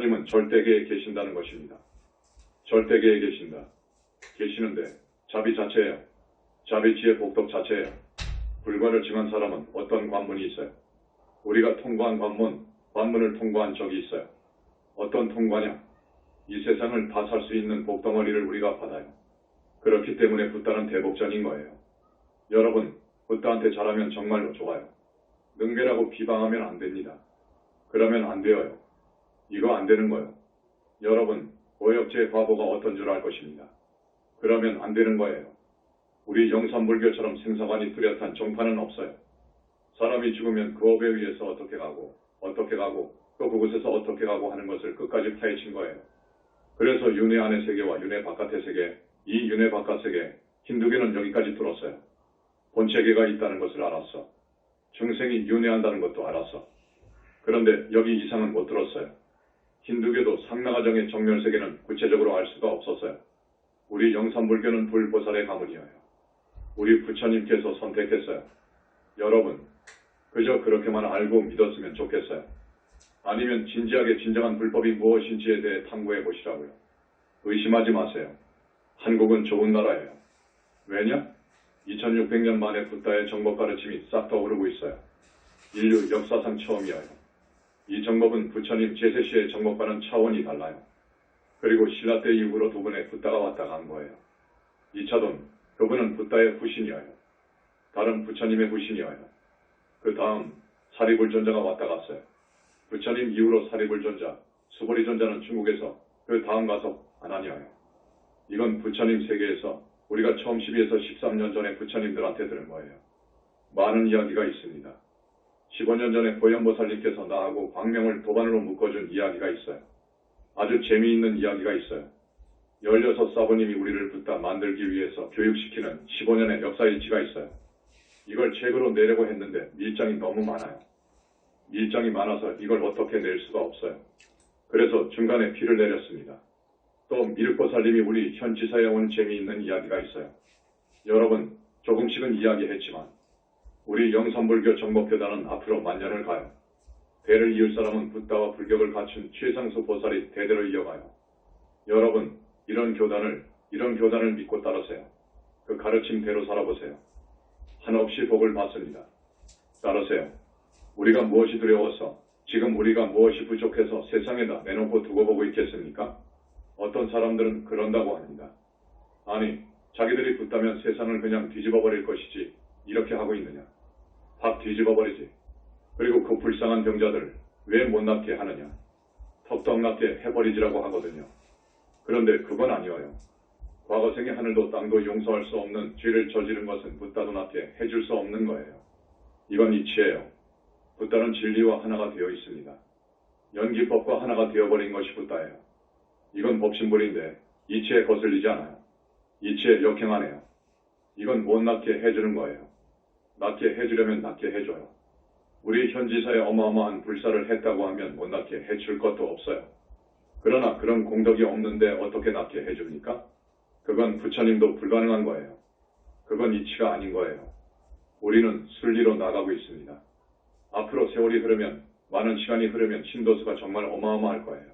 부처님은 절대계에 계신다는 것입니다. 절대계에 계신다. 계시는데 자비 자체예요. 자비치의 복덕 자체예요. 불과를 증한 사람은 어떤 관문이 있어요? 우리가 통과한 관문을 통과한 적이 있어요. 어떤 통과냐? 이 세상을 다 살 수 있는 복덩어리를 우리가 받아요. 그렇기 때문에 붓다는 대복전인 거예요. 여러분, 붓다한테 잘하면 정말로 좋아요. 능계라고 비방하면 안 됩니다. 그러면 안 돼요. 이거 안 되는 거예요. 여러분, 오역제 과보가 어떤 줄 알 것입니다. 그러면 안 되는 거예요. 우리 영산불교처럼 생사관이 뚜렷한 정파는 없어요. 사람이 죽으면 그 업에 의해서 어떻게 가고 또 그곳에서 어떻게 가고 하는 것을 끝까지 파헤친 거예요. 그래서 윤회 안의 세계와 윤회 바깥의 세계, 이 윤회 바깥 세계, 힌두교는 여기까지 들었어요. 본체계가 있다는 것을 알았어. 중생이 윤회한다는 것도 알았어. 그런데 여기 이상은 못 들었어요. 힌두교도 상나가정의 정멸세계는 구체적으로 알 수가 없었어요. 우리 영산불교는 불보살의 가문이에요. 우리 부처님께서 선택했어요. 여러분, 그저 그렇게만 알고 믿었으면 좋겠어요. 아니면 진지하게 진정한 불법이 무엇인지에 대해 탐구해 보시라고요. 의심하지 마세요. 한국은 좋은 나라예요. 왜냐? 2600년 만에 붓다의 정법 가르침이 싹 떠오르고 있어요. 인류 역사상 처음이에요. 이 정법은 부처님 제세시의 정법과는 차원이 달라요. 그리고 신라 때 이후로 두 분의 붓다가 왔다 간 거예요. 2차돈, 그분은 붓다의 후신이에요. 다른 부처님의 후신이에요. 그 다음 사리불존자가 왔다 갔어요. 부처님 이후로 사리불존자, 수보리존자는 중국에서, 그 다음 가서 아나니아예요. 이건 부처님 세계에서 우리가 처음 12에서 13년 전에 부처님들한테 들은 거예요. 많은 이야기가 있습니다. 15년 전에 보현보살님께서 나하고 광명을 도반으로 묶어준 이야기가 있어요. 아주 재미있는 이야기가 있어요. 16사부님이 우리를 붓다 만들기 위해서 교육시키는 15년의 역사일지가 있어요. 이걸 책으로 내려고 했는데 밀장이 너무 많아요. 밀장이 많아서 이걸 어떻게 낼 수가 없어요. 그래서 중간에 피를 내렸습니다. 또 미륵보살님이 우리 현지사에 온 재미있는 이야기가 있어요. 여러분, 조금씩은 이야기했지만 우리 영산불교 정법교단은 앞으로 만년을 가요. 대를 이을 사람은 붓다와 불격을 갖춘 최상수 보살이 대대로 이어가요. 여러분, 이런 교단을 믿고 따르세요. 그 가르침대로 살아보세요. 한없이 복을 받습니다. 따르세요. 우리가 무엇이 두려워서, 지금 우리가 무엇이 부족해서 세상에다 내놓고 두고 보고 있겠습니까? 어떤 사람들은 그런다고 합니다. 아니, 자기들이 붓다면 세상을 그냥 뒤집어 버릴 것이지 이렇게 하고 있느냐. 밥 뒤집어 버리지. 그리고 그 불쌍한 병자들 왜 못 낫게 하느냐. 턱떡 낫게 해버리지라고 하거든요. 그런데 그건 아니어요. 과거생의 하늘도 땅도 용서할 수 없는 죄를 저지른 것은 붓다도 낫게 해줄 수 없는 거예요. 이건 이치예요. 붓다는 진리와 하나가 되어 있습니다. 연기법과 하나가 되어버린 것이 붓다예요. 이건 법신불인데 이치에 거슬리지 않아요. 이치에 역행하네요. 이건 못 낫게 해주는 거예요. 낫게 해주려면 낫게 해줘요. 우리 현지사에 어마어마한 불사를 했다고 하면 못 낫게 해줄 것도 없어요. 그러나 그런 공덕이 없는데 어떻게 낫게 해줍니까? 그건 부처님도 불가능한 거예요. 그건 이치가 아닌 거예요. 우리는 순리로 나가고 있습니다. 앞으로 세월이 흐르면, 많은 시간이 흐르면 신도수가 정말 어마어마할 거예요.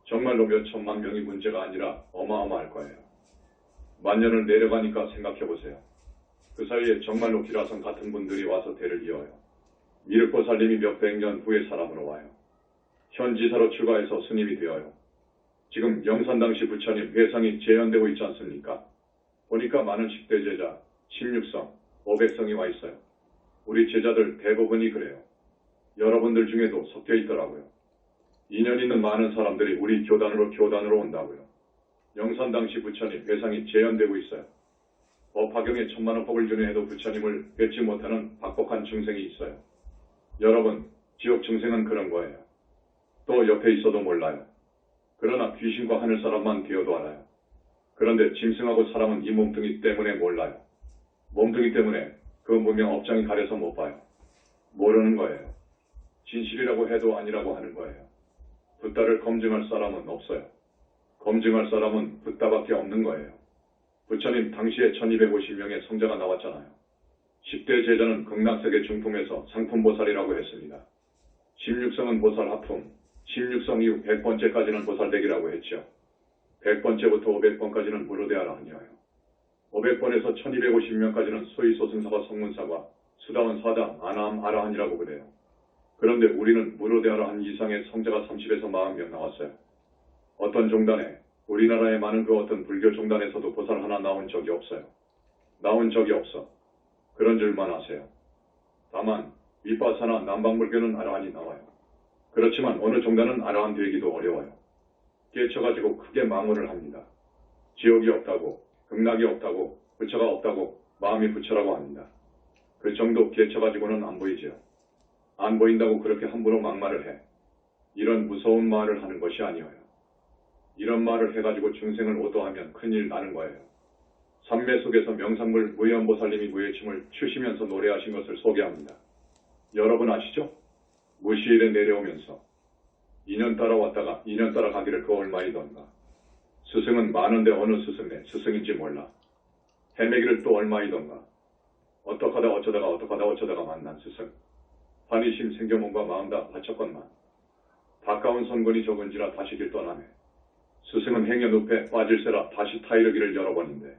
정말로 몇 천만 명이 문제가 아니라 어마어마할 거예요. 만년을 내려가니까 생각해보세요. 그 사이에 정말로 기라성 같은 분들이 와서 대를 이어요. 미륵보살님이 몇백 년 후에 사람으로 와요. 현지사로 출가해서 스님이 되어요. 지금 영산당시 부처님 회상이 재현되고 있지 않습니까? 보니까 많은 10대 제자, 16성, 500성이 와 있어요. 우리 제자들 대부분이 그래요. 여러분들 중에도 섞여 있더라고요. 인연 있는 많은 사람들이 우리 교단으로 온다고요. 영산당시 부처님 회상이 재현되고 있어요. 법화경에 천만원 법을 준해도 부처님을 뵙지 못하는 박복한 중생이 있어요. 여러분, 지옥 중생은 그런 거예요. 또 옆에 있어도 몰라요. 그러나 귀신과 하늘사람만 되어도 알아요. 그런데 짐승하고 사람은 이 몸뚱이 때문에 몰라요. 몸뚱이 때문에 그 무명 업장이 가려서 못 봐요. 모르는 거예요. 진실이라고 해도 아니라고 하는 거예요. 붓다를 검증할 사람은 없어요. 검증할 사람은 붓다밖에 없는 거예요. 부처님 당시에 1250명의 성자가 나왔잖아요. 10대 제자는 극락세계 중품에서 상품보살이라고 했습니다. 16성은 보살 하품, 16성 이후 100번째까지는 보살되기라고 했죠. 100번째부터 500번까지는 무로대하라 하니하여 500번에서 1250명까지는 소위 소승사가 성문사가 수다원 사당 아나함 아라한이라고 그래요. 그런데 우리는 무로대하라 한 이상의 성자가 30에서 40명 나왔어요. 어떤 종단에 우리나라의 많은 그 어떤 불교 종단에서도 보살 하나 나온 적이 없어요. 나온 적이 없어. 그런 줄만 아세요. 다만 위파사나 남방불교는 아라한이 나와요. 그렇지만 어느 종단은 아라한 되기도 어려워요. 깨쳐가지고 크게 망언을 합니다. 지옥이 없다고, 극락이 없다고, 부처가 없다고, 마음이 부처라고 합니다. 그 정도 깨쳐가지고는 안 보이죠. 안 보인다고 그렇게 함부로 막말을 해. 이런 무서운 말을 하는 것이 아니어요. 이런 말을 해가지고 중생을 오도하면 큰일 나는 거예요. 삼매 속에서 명상물 무연보살님이 무예춤을 추시면서 노래하신 것을 소개합니다. 여러분 아시죠? 무시일에 내려오면서 2년 따라 왔다가 2년 따라 가기를 그 얼마이던가. 스승은 많은데 어느 스승인지 몰라. 헤매기를 또 얼마이던가. 어떡하다 어쩌다가 만난 스승. 환희심 생겨몸과 마음 다 바쳤건만. 가까운 선군이 적은지라 다시 길 떠나네. 스승은 행여 눕에 빠질세라 다시 타이르기를 여러 번인데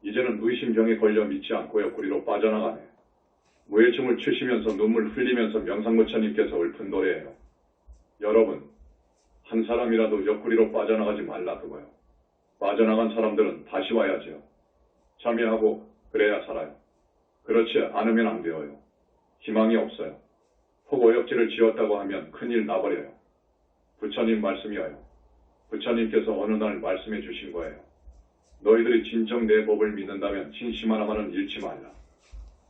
이제는 의심병에 걸려 믿지 않고 옆구리로 빠져나가네. 무예춤을 추시면서 눈물 흘리면서 명상무처님께서 읊은 노래예요. 여러분, 한 사람이라도 옆구리로 빠져나가지 말라 그거요. 빠져나간 사람들은 다시 와야죠. 참여하고 그래야 살아요. 그렇지 않으면 안 되어요. 희망이 없어요. 혹 오역질을 지었다고 하면 큰일 나버려요. 부처님 말씀이어요. 부처님께서 어느 날 말씀해 주신 거예요. 너희들이 진정 내 법을 믿는다면 진심 하나만은 잃지 말라.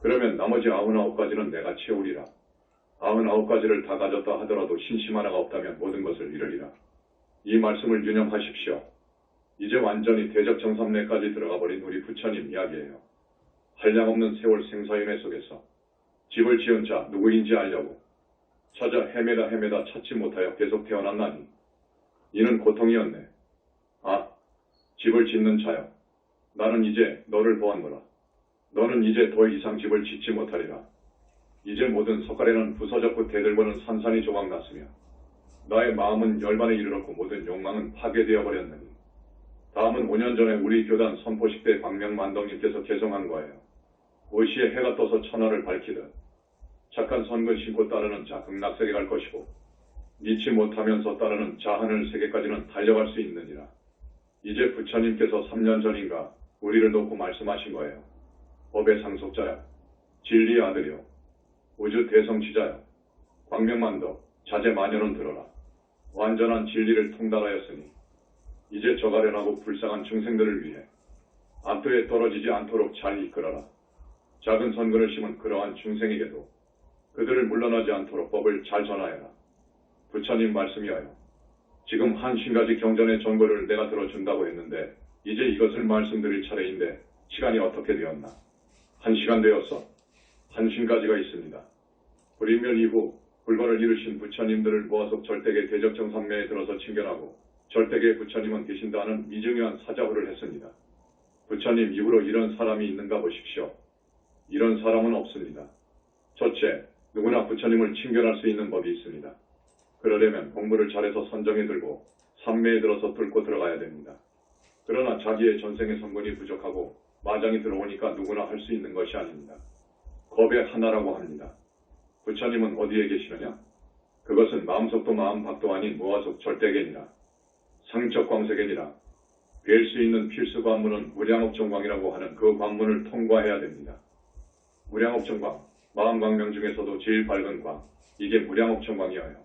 그러면 나머지 99가지는 내가 채우리라. 99가지를 다 가졌다 하더라도 신심 하나가 없다면 모든 것을 잃으리라. 이 말씀을 유념하십시오. 이제 완전히 대적정삼례까지 들어가 버린 우리 부처님 이야기예요. 한량없는 세월 생사윤회 속에서 집을 지은 자 누구인지 알려고 찾아 헤매다 찾지 못하여 계속 태어났나니 이는 고통이었네. 아, 집을 짓는 자여. 나는 이제 너를 보았노라. 너는 이제 더 이상 집을 짓지 못하리라. 이제 모든 석가래는 부서졌고 대들보는 산산이 조각났으며 나의 마음은 열반에 이르렀고 모든 욕망은 파괴되어 버렸느니 다음은 5년 전에 우리 교단 선포식 때 광명만덕님께서 개성한 거예요. 오시에 해가 떠서 천하를 밝히듯 착한 선근 신고 따르는 자 극락세계 갈 것이고 믿지 못하면서 따르는 자 하늘세계까지는 달려갈 수 있느니라. 이제 부처님께서 3년 전인가 우리를 놓고 말씀하신 거예요. 법의 상속자여, 진리의 아들이여, 우주 대성취자여, 광명만덕, 자제마녀는 들어라. 완전한 진리를 통달하였으니 이제 저가련하고 불쌍한 중생들을 위해 암투에 떨어지지 않도록 잘 이끌어라. 작은 선근을 심은 그러한 중생에게도 그들을 물러나지 않도록 법을 잘 전하여라. 부처님 말씀이어요. 지금 한 50가지 경전의 전거를 내가 들어준다고 했는데 이제 이것을 말씀드릴 차례인데 시간이 어떻게 되었나? 1시간 되었어. 50가지가 있습니다. 불인멸 이후 불건을 이루신 부처님들을 모아서 절대계 대적정삼매에 들어서 칭견하고 절대계 부처님은 계신다는 미증요한 사자후를 했습니다. 부처님 이후로 이런 사람이 있는가 보십시오. 이런 사람은 없습니다. 첫째, 누구나 부처님을 칭견할 수 있는 법이 있습니다. 그러려면 공부를 잘해서 선정에 들고 삼매에 들어서 뚫고 들어가야 됩니다. 그러나 자기의 전생의 성분이 부족하고 마장이 들어오니까 누구나 할 수 있는 것이 아닙니다. 겁의 하나라고 합니다. 부처님은 어디에 계시느냐? 그것은 마음속도 마음밖도 아닌 무아속 절대견이라 상적 광세견이라 뵐 수 있는 필수 관문은 무량업정광이라고 하는 그 관문을 통과해야 됩니다. 무량업정광, 마음광명 중에서도 제일 밝은 광, 이게 무량업정광이어요.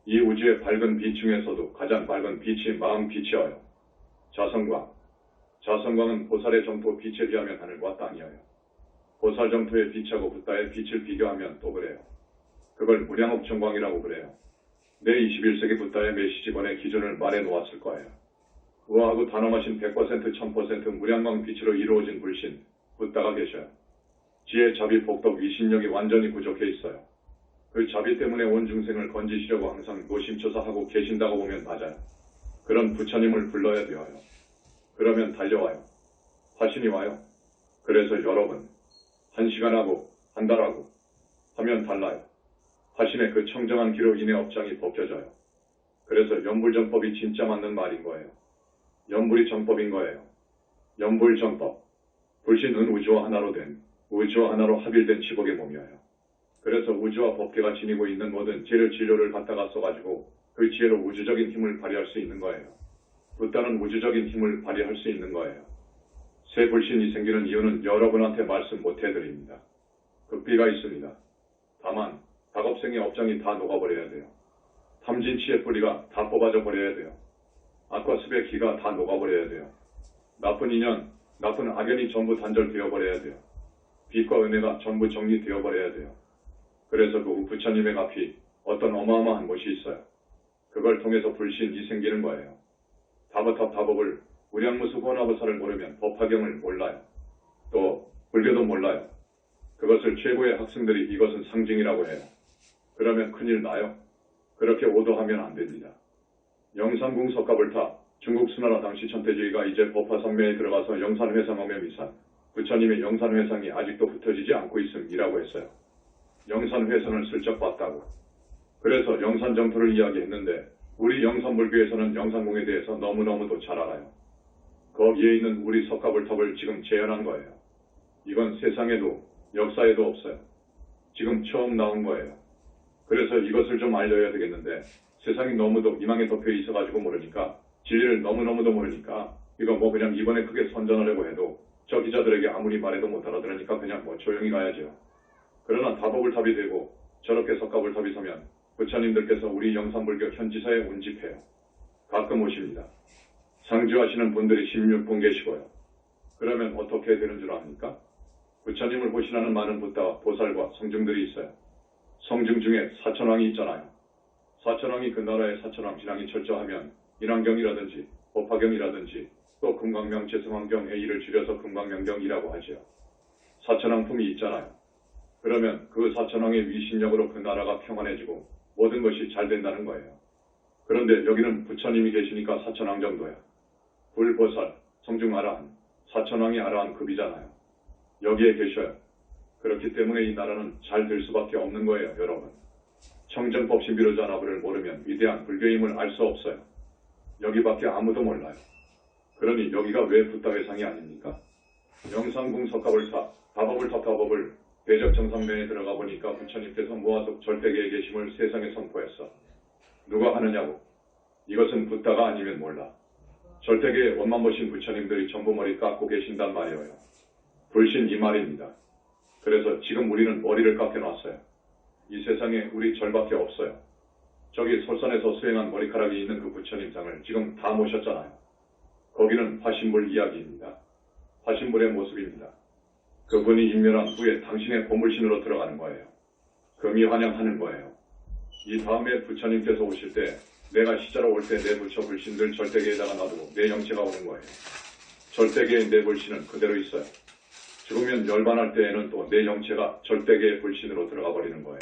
이 우주의 밝은 빛 중에서도 가장 밝은 빛이 마음빛이어요. 자성광은 보살의 정토 빛에 비하면 하늘과 땅이어요. 보살 정토의 빛하고 붓다의 빛을 비교하면 또 그래요. 그걸 무량업정광이라고 그래요. 내 21세기 붓다의 메시지본의 기준을 말해 놓았을 거예요. 우아하고 단호하신 100% 1000% 무량광 빛으로 이루어진 불신, 붓다가 계셔요. 지혜, 자비, 복덕, 위신력이 완전히 부족해 있어요. 그 자비 때문에 온 중생을 건지시려고 항상 노심초사하고 계신다고 보면 맞아요. 그런 부처님을 불러야 되어요. 그러면 달려와요. 화신이 와요. 그래서 여러분, 1시간하고 한 달하고 하면 달라요. 화신의 그 청정한 기로 인해 업장이 벗겨져요. 그래서 연불정법이 진짜 맞는 말인 거예요. 연불이 정법인 거예요. 연불정법. 불신은 우주와 하나로 된, 우주와 하나로 합일된 치복의 몸이에요. 그래서 우주와 법계가 지니고 있는 모든 재료 진료를 갖다가 써가지고 그 지혜로 우주적인 힘을 발휘할 수 있는 거예요. 붓다는 우주적인 힘을 발휘할 수 있는 거예요. 새 불신이 생기는 이유는 여러분한테 말씀 못 해드립니다. 극비가 있습니다. 다만 작업생의 업장이 다 녹아버려야 돼요. 탐진치의 뿌리가 다 뽑아져 버려야 돼요. 악과 습의 기가 다 녹아버려야 돼요. 나쁜 인연, 나쁜 악연이 전부 단절되어 버려야 돼요. 빛과 은혜가 전부 정리되어 버려야 돼요. 그래서 그 부처님의 앞이 어떤 어마어마한 곳이 있어요. 그걸 통해서 불신이 생기는 거예요. 다버탑다법을 우량무수 호나보살을 모르면 법화경을 몰라요. 또 불교도 몰라요. 그것을 최고의 학생들이 이것은 상징이라고 해요. 그러면 큰일 나요. 그렇게 오도하면 안 됩니다. 영산궁 석가불탑, 중국 수나라 당시 천태주의가 이제 법화산매에 들어가서 영산회상 어매미산, 부처님의 영산회상이 아직도 흩어지지 않고 있음이라고 했어요. 영산회상을 슬쩍 봤다고. 그래서 영산정토를 이야기했는데 우리 영산불교에서는 영산궁에 대해서 너무너무도 잘 알아요. 거기에 있는 우리 석가불탑을 지금 재현한 거예요. 이건 세상에도 역사에도 없어요. 지금 처음 나온 거예요. 그래서 이것을 좀 알려야 되겠는데 세상이 너무도 이망에 덮여 있어가지고 모르니까 진리를 너무너무도 모르니까 이거 뭐 그냥 이번에 크게 선전하려고 해도 저 기자들에게 아무리 말해도 못 알아들으니까 그냥 뭐 조용히 가야죠. 그러나 다법불탑이 되고 저렇게 석가불탑이 서면 부처님들께서 우리 영산불교 현지사에 운집해요. 가끔 오십니다. 상주하시는 분들이 16분 계시고요. 그러면 어떻게 되는 줄 압니까? 부처님을 보시라는 많은 붓다와 보살과 성중들이 있어요. 성중 중에 사천왕이 있잖아요. 사천왕이 그 나라의 사천왕 신앙이 철저하면 인왕경이라든지 법화경이라든지 또 금광명 제승왕경 A를 줄여서 금광명경이라고 하지요. 사천왕품이 있잖아요. 그러면 그 사천왕의 위신력으로 그 나라가 평안해지고 모든 것이 잘 된다는 거예요. 그런데 여기는 부처님이 계시니까 사천왕 정도야. 불보살, 성중아라한, 사천왕이 아라한 급이잖아요. 여기에 계셔요. 그렇기 때문에 이 나라는 잘 될 수밖에 없는 거예요, 여러분. 청정법 신비로자나부를 모르면 위대한 불교임을 알 수 없어요. 여기밖에 아무도 몰라요. 그러니 여기가 왜 붓다회상이 아닙니까? 영산궁 석가불탑, 다법을 대적정상면에 들어가 보니까 부처님께서 무아속 절대계의 계심을 세상에 선포했어. 누가 하느냐고. 이것은 붓다가 아니면 몰라. 절대계의 원만 보신 부처님들이 전부 머리 깎고 계신단 말이에요. 불신 이 말입니다. 그래서 지금 우리는 머리를 깎여놨어요. 이 세상에 우리 절밖에 없어요. 저기 설산에서 수행한 머리카락이 있는 그 부처님상을 지금 다 모셨잖아요. 거기는 화신불 이야기입니다. 화신불의 모습입니다. 그분이 인멸한 후에 당신의 보물신으로 들어가는 거예요. 금이 환영하는 거예요. 이 다음에 부처님께서 오실 때 내가 시자로 올 때 내 부처 불신들 절대계에다가 놔두고 내 영체가 오는 거예요. 절대계의 내 불신은 그대로 있어요. 죽으면 열반할 때에는 또 내 영체가 절대계의 불신으로 들어가 버리는 거예요.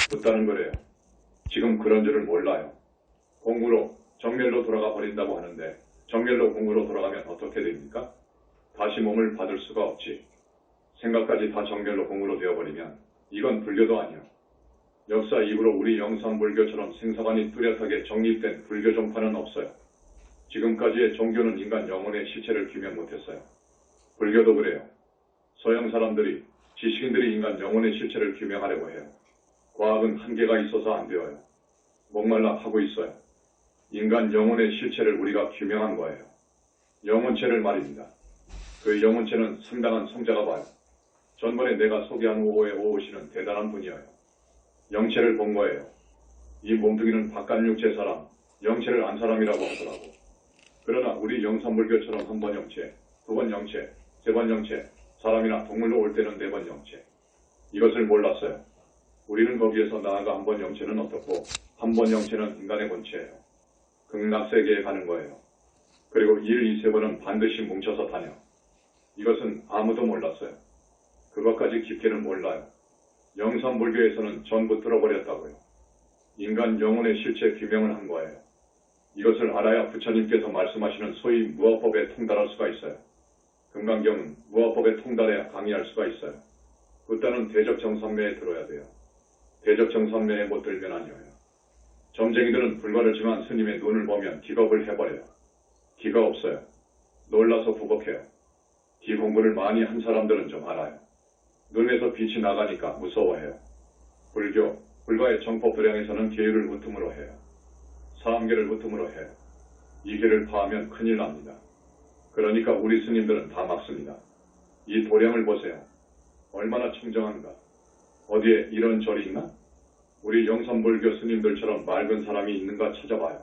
붓다는 그래요. 지금 그런 줄을 몰라요. 공구로 정멸로 돌아가 버린다고 하는데 정멸로 공구로 돌아가면 어떻게 됩니까? 다시 몸을 받을 수가 없지. 생각까지 다 정멸로 공구로 되어버리면 이건 불교도 아니야. 역사 이후로 우리 영산불교처럼 생사관이 뚜렷하게 정립된 불교 종파는 없어요. 지금까지의 종교는 인간 영혼의 실체를 규명 못했어요. 불교도 그래요. 서양 사람들이, 지식인들이 인간 영혼의 실체를 규명하려고 해요. 과학은 한계가 있어서 안 되어요. 목말라 하고 있어요. 인간 영혼의 실체를 우리가 규명한 거예요. 영혼체를 말입니다. 그 영혼체는 상당한 성자가 봐요. 전번에 내가 소개한 오호의 오호씨는 대단한 분이에요. 영체를 본 거예요. 이 몸뚱이는 바깥육체 사람, 영체를 안 사람이라고 하더라고. 그러나 우리 영산불교처럼 한 번 영체, 두 번 영체, 세 번 영체, 사람이나 동물로 올 때는 네 번 영체. 이것을 몰랐어요. 우리는 거기에서 나아가 한 번 영체는 어떻고 한 번 영체는 인간의 본체예요. 극락세계에 가는 거예요. 그리고 1, 2, 3번은 반드시 뭉쳐서 다녀. 이것은 아무도 몰랐어요. 그것까지 깊게는 몰라요. 영산불교에서는 전부 뚫어버렸다고요. 인간 영혼의 실체 규명을 한 거예요. 이것을 알아야 부처님께서 말씀하시는 소위 무아법에 통달할 수가 있어요. 금강경은 무아법에 통달해야 강의할 수가 있어요. 붓다는 대적정산매에 들어야 돼요. 대적정산매에 못 들면 아니에요. 점쟁이들은 불과를 지만 스님의 눈을 보면 기겁을 해버려요. 기가 없어요. 놀라서 부복해요. 기 공부를 많이 한 사람들은 좀 알아요. 눈에서 빛이 나가니까 무서워해요. 불가의 정법 도량에서는 계율을 으뜸으로 해요. 사암계를 으뜸으로 해요. 이 계를 파하면 큰일 납니다. 그러니까 우리 스님들은 다 막습니다. 이 도량을 보세요. 얼마나 청정한가. 어디에 이런 절이 있나? 우리 영산불교 스님들처럼 맑은 사람이 있는가 찾아봐요.